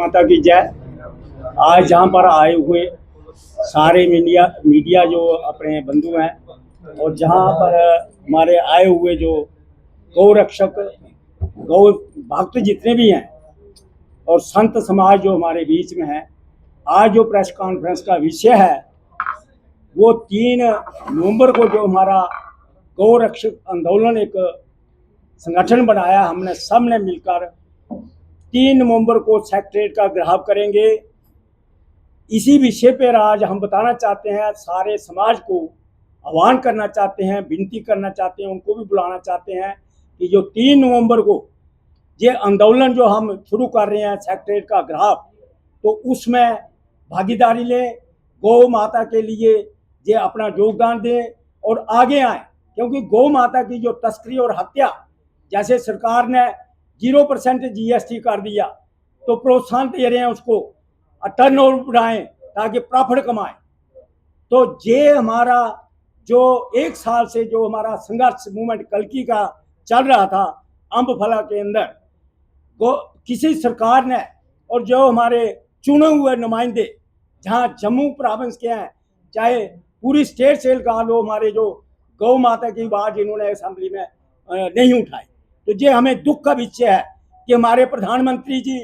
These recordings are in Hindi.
माता की जय। आज जहाँ पर आए हुए सारे मीडिया जो अपने बंधु हैं और जहाँ पर हमारे आए हुए जो गौ रक्षक गौ भक्त जितने भी हैं और संत समाज जो हमारे बीच में है, आज जो प्रेस कॉन्फ्रेंस का विषय है वो 3 नवंबर को जो हमारा गौ रक्षक आंदोलन एक संगठन बनाया, हमने सब ने मिलकर 3 नवंबर को सेक्रेटरीट का घेराव करेंगे। इसी विषय पर आज हम बताना चाहते हैं, सारे समाज को आह्वान करना चाहते हैं, विनती करना चाहते हैं, उनको भी बुलाना चाहते हैं कि जो 3 नवंबर को ये आंदोलन जो हम शुरू कर रहे हैं सेक्रेटरीट का घेराव, तो उसमें भागीदारी लें, गौ माता के लिए ये अपना योगदान दें और आगे आए, क्योंकि गौ माता की जो तस्करी और हत्या, जैसे सरकार ने 0% GST कर दिया तो प्रोत्साहन दे रहे हैं उसको, टर्नओवर बढ़ाएं ताकि प्रॉफिट कमाएं। तो ये हमारा जो 1 साल से जो हमारा संघर्ष मूवमेंट कल्की का चल रहा था अम्बफला के अंदर, किसी सरकार ने और जो हमारे चुने हुए नुमाइंदे जहाँ जम्मू प्रोविंस के हैं, चाहे पूरी स्टेट से लगा लो, हमारे जो गौ माता की आवाज इन्होंने असेंबली में नहीं उठाई। तो ये हमें दुख का विषय है कि हमारे प्रधानमंत्री जी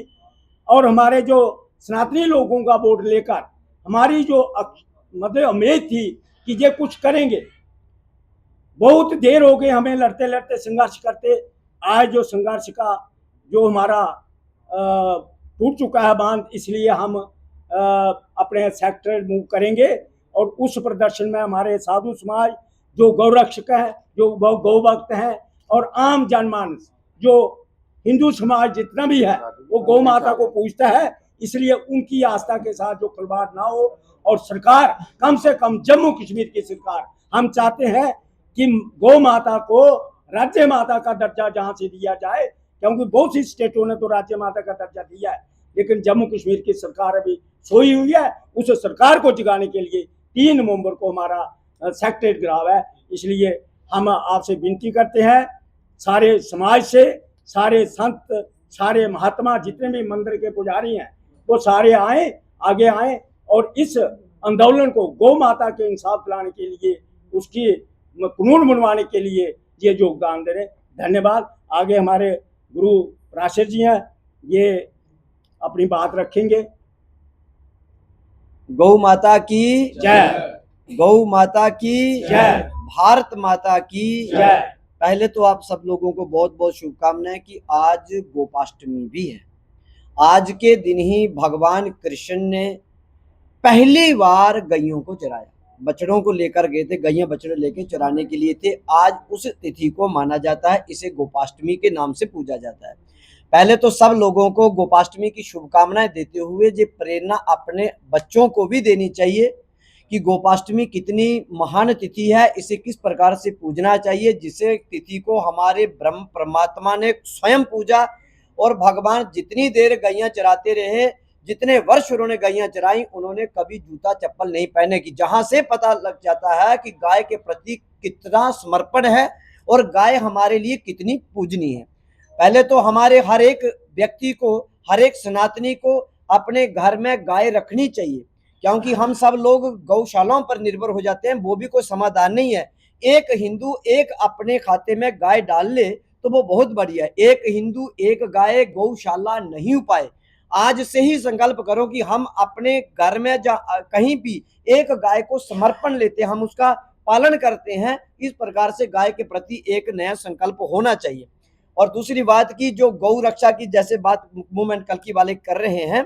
और हमारे जो सनातनी लोगों का वोट लेकर हमारी जो मतलब उम्मीद थी कि ये कुछ करेंगे, बहुत देर हो गई हमें लड़ते लड़ते संघर्ष करते। आज जो संघर्ष का जो हमारा टूट चुका है बांध, इसलिए हम अपने सेक्टर मूव करेंगे और उस प्रदर्शन में हमारे साधु समाज जो गौरक्षक हैं, जो गौ भक्त हैं और आम जनमानस जो हिंदू समाज जितना भी है वो गौ माता को पूजता है, इसलिए उनकी आस्था के साथ जो खिलवाड़ ना हो। और सरकार, कम से कम जम्मू कश्मीर की सरकार, हम चाहते हैं कि गौ माता को राज्य माता का दर्जा जहां से दिया जाए, क्योंकि बहुत सी स्टेटों ने तो राज्य माता का दर्जा दिया है, लेकिन जम्मू कश्मीर की सरकार अभी सोई हुई है। उस सरकार को जगाने के लिए 3 नवंबर को हमारा सेक्रेटरीट घेराव है। इसलिए हम आपसे विनती करते हैं, सारे समाज से, सारे संत, सारे महात्मा, जितने भी मंदिर के पुजारी हैं वो सारे आए, आगे आए और इस आंदोलन को गौ माता के इंसाफ दिलाने के लिए, उसकी कानून बनवाने के लिए ये योगदान दे रहे। धन्यवाद। आगे हमारे गुरु राशर जी हैं, ये अपनी बात रखेंगे। गौ माता की जय, गौ माता की जय, भारत माता की जय। पहले तो आप सब लोगों को बहुत बहुत शुभकामनाएं कि आज गोपाष्टमी भी है। आज के दिन ही भगवान कृष्ण ने पहली बार गैयों को चराया, बछड़ों को लेकर गए थे, गैया बछड़े लेकर चराने के लिए थे। आज उस तिथि को माना जाता है, इसे गोपाष्टमी के नाम से पूजा जाता है। पहले तो सब लोगों को गोपाष्टमी की शुभकामनाएं देते हुए ये प्रेरणा अपने बच्चों को भी देनी चाहिए कि गोपाष्टमी कितनी महान तिथि है, इसे किस प्रकार से पूजना चाहिए, जिसे तिथि को हमारे ब्रह्म परमात्मा ने स्वयं पूजा। और भगवान जितनी देर गैया चराते रहे, जितने वर्ष उन्होंने गैया चराई, उन्होंने कभी जूता चप्पल नहीं पहने की, जहां से पता लग जाता है कि गाय के प्रति कितना समर्पण है और गाय हमारे लिए कितनी पूजनीय है। पहले तो हमारे हर एक व्यक्ति को, हर एक सनातनी को अपने घर में गाय रखनी चाहिए, क्योंकि हम सब लोग गौशालाओं पर निर्भर हो जाते हैं, वो भी कोई समाधान नहीं है। एक हिंदू एक अपने खाते में गाय डाल ले तो वो बहुत बढ़िया है। एक हिंदू एक गाय गौशाला नहीं हो पाए। आज से ही संकल्प करो कि हम अपने घर में कहीं भी एक गाय को समर्पण लेते हैं, हम उसका पालन करते हैं। इस प्रकार से गाय के प्रति एक नया संकल्प होना चाहिए। और दूसरी बात की जो गौ रक्षा की जैसे बात मूवमेंट कल्की वाले कर रहे हैं,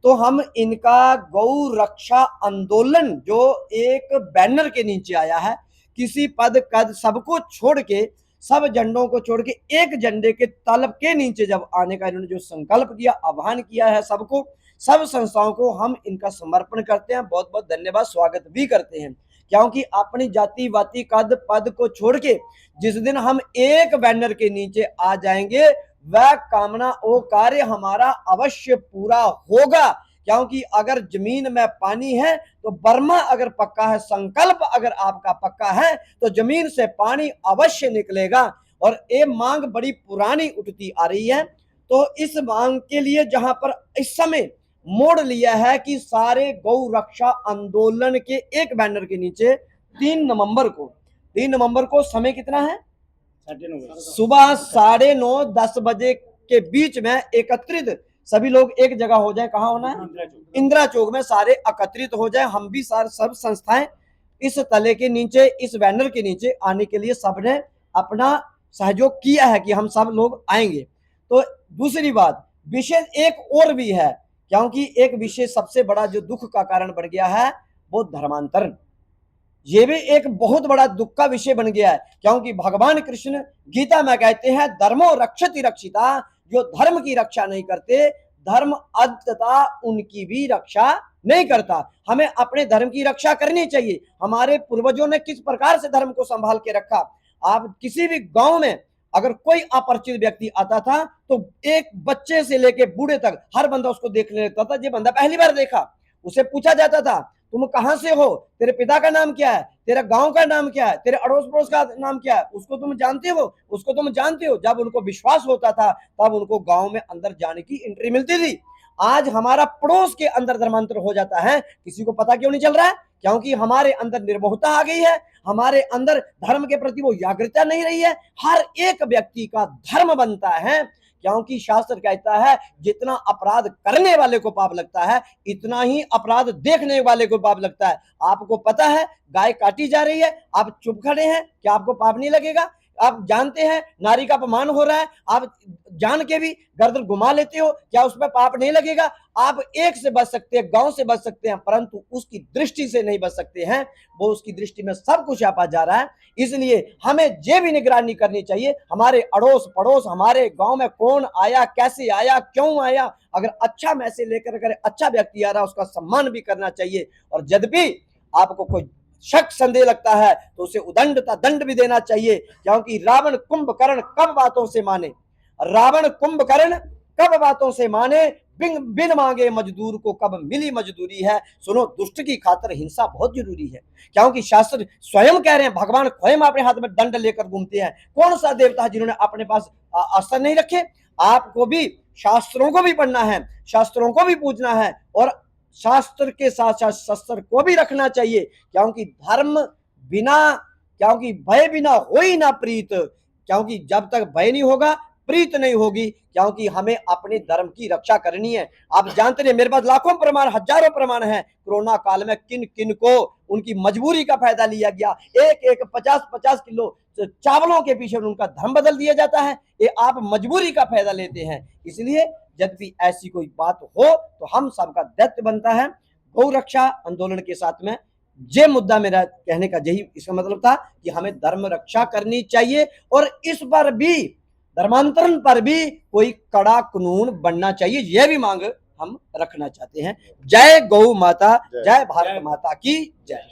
तो हम इनका गौ रक्षा आंदोलन जो एक बैनर के नीचे आया है, किसी पद कद सबको छोड़ के, सब झंडों को छोड़ के एक झंडे के तलब के नीचे जब आने का इन्होंने जो संकल्प किया, आह्वान किया है सबको, सब संस्थाओं को हम इनका समर्पण करते हैं, बहुत बहुत धन्यवाद, स्वागत भी करते हैं। क्योंकि अपनी जाति वाति कद पद को छोड़ के जिस दिन हम एक बैनर के नीचे आ जाएंगे, वह कामना वो कार्य हमारा अवश्य पूरा होगा। क्योंकि अगर जमीन में पानी है तो बर्मा अगर पक्का है, संकल्प अगर आपका पक्का है तो जमीन से पानी अवश्य निकलेगा। और ये मांग बड़ी पुरानी उठती आ रही है। तो इस मांग के लिए जहां पर इस समय मोड़ लिया है कि सारे गौ रक्षा आंदोलन के एक बैनर के नीचे 3 नवंबर को समय कितना है? 9:30 सुबह 9:30 10 बजे के बीच में एकत्रित सभी लोग एक जगह हो जाए। कहाँ होना है? इंदिरा चौक में सारे एकत्रित हो जाए। हम भी सारे सब संस्थाएं इस तले के नीचे, इस बैनर के नीचे आने के लिए सबने अपना सहयोग किया है कि हम सब लोग आएंगे। तो दूसरी बात, विषय एक और भी है, क्योंकि एक विषय सबसे बड़ा जो दुख का कारण बन गया है वो धर्मांतरण। ये भी एक बहुत बड़ा दुख का विषय बन गया है, क्योंकि भगवान कृष्ण गीता में कहते हैं धर्मो रक्षति रक्षिता, जो धर्म की रक्षा नहीं करते, धर्म अंततः उनकी भी रक्षा नहीं करता। हमें अपने धर्म की रक्षा करनी चाहिए। हमारे पूर्वजों ने किस प्रकार से धर्म को संभाल के रखा। आप किसी भी गांव में अगर कोई अपरिचित व्यक्ति आता था तो एक बच्चे से लेके बूढ़े तक हर बंदा उसको देखने लगता था। ये बंदा पहली बार देखा, उसे पूछा जाता था तुम कहां से हो, तेरे पिता का नाम क्या है, तेरा गांव का नाम क्या है, तेरे अड़ोस पड़ोस का नाम क्या है, उसको तुम जानते हो, उसको तुम जानते हो। जब उनको विश्वास होता था तब उनको गांव में अंदर जाने की एंट्री मिलती थी। आज हमारा पड़ोस के अंदर धर्मांतर हो जाता है, किसी को पता क्यों नहीं चल रहा है? क्योंकि हमारे अंदर निर्मोहता आ गई है, हमारे अंदर धर्म के प्रति वो जागरूकता नहीं रही है। हर एक व्यक्ति का धर्म बनता है, क्योंकि शास्त्र कहता है जितना अपराध करने वाले को पाप लगता है इतना ही अपराध देखने वाले को पाप लगता है। आपको पता है गाय काटी जा रही है, आप चुप खड़े हैं, क्या आपको पाप नहीं लगेगा? आप जानते हैं नारी का अपमान हो रहा है, आप जान के भी गर्दन घुमा लेते हो, क्या उसमें पाप नहीं लगेगा? आप एक से बच सकते हैं, गांव से बच सकते हैं, परंतु उसकी दृष्टि से नहीं बच सकते हैं। वो उसकी दृष्टि में सब कुछ आपा जा रहा है। इसलिए हमें ये भी निगरानी करनी चाहिए, हमारे अड़ोस पड़ोस, हमारे गांव में कौन आया, कैसे आया, क्यों आया। अगर अच्छा मैसेज लेकर अगर अच्छा व्यक्ति आ रहा है उसका सम्मान भी करना चाहिए। और यद्यपि आपको कोई शक संदेह लगता है तो उसे उदंडता दंड भी देना चाहिए, क्योंकि रावण कुंभकर्ण कब बातों से माने, रावण कुंभकर्ण कब बातों से माने, बिन मांगे मजदूर को कब मिली मजदूरी है। सुनो, दुष्ट की खातिर हिंसा बहुत जरूरी है, क्योंकि शास्त्र स्वयं कह रहे हैं, भगवान स्वयं अपने हाथ में दंड लेकर घूमते हैं। कौन सा देवता है जिन्होंने अपने पास अस्त्र नहीं रखे? आपको भी शास्त्रों को भी पढ़ना है, शास्त्रों को भी पूजना है, और शास्त्र के साथ साथ शस्त्र को भी रखना चाहिए, क्योंकि धर्म बिना, क्योंकि भय बिना हो ही ना प्रीत, क्योंकि जब तक भय नहीं होगा प्रीत नहीं होगी, क्योंकि हमें अपने धर्म की रक्षा करनी है। आप जानते हैं मेरे पास लाखों प्रमाण, हजारों प्रमाण हैं। कोरोना काल में किन किन को उनकी मजबूरी का फायदा लिया गया, एक 50-50 किलो चावलों के पीछे उनका धर्म बदल दिया जाता है। ये आप मजबूरी का फायदा लेते हैं। इसलिए जब भी ऐसी कोई बात हो तो हम सबका दायित्व बनता है। गौ रक्षा आंदोलन के साथ में ये मुद्दा मेरा कहने का यही इसका मतलब था कि हमें धर्म रक्षा करनी चाहिए, और इस पर भी धर्मांतरण पर भी कोई कड़ा कानून बनना चाहिए, यह भी मांग हम रखना चाहते हैं। जय गौ माता, जय भारत माता की जय।